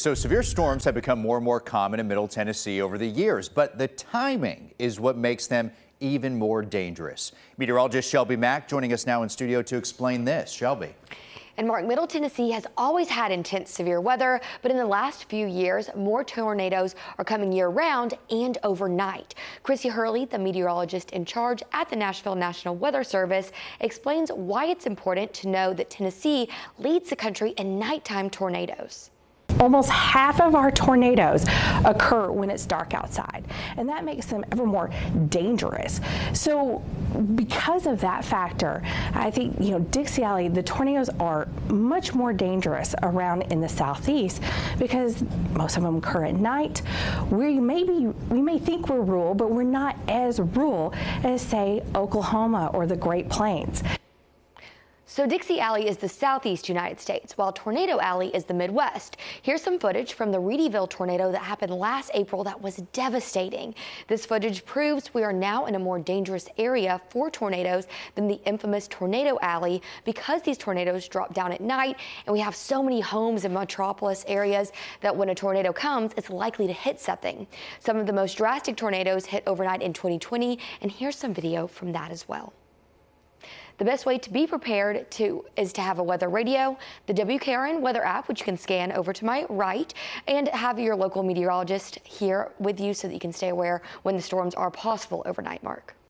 So severe storms have become more and more common in Middle Tennessee over the years, but the timing is what makes them even more dangerous. Meteorologist Shelby Mack joining us now in studio to explain this. Shelby. And Mark, Middle Tennessee has always had intense severe weather, but in the last few years, more tornadoes are coming year-round and overnight. Chrissy Hurley, the meteorologist in charge at the Nashville National Weather Service, explains why it's important to know that Tennessee leads the country in nighttime tornadoes. Almost half of our tornadoes occur when it's dark outside, and that makes them ever more dangerous. So because of that factor, I think, Dixie Alley, the tornadoes are much more dangerous around in the southeast because most of them occur at night. We may think we're rural, but we're not as rural as, say, Oklahoma or the Great Plains. So Dixie Alley is the southeast United States, while Tornado Alley is the Midwest. Here's some footage from the Reedyville tornado that happened last April that was devastating. This footage proves we are now in a more dangerous area for tornadoes than the infamous Tornado Alley because these tornadoes drop down at night and we have so many homes in metropolis areas that when a tornado comes, it's likely to hit something. Some of the most drastic tornadoes hit overnight in 2020, and here's some video from that as well. The best way to be prepared is to have a weather radio, the WKRN weather app, which you can scan over to my right, and have your local meteorologist here with you so that you can stay aware when the storms are possible overnight, Mark.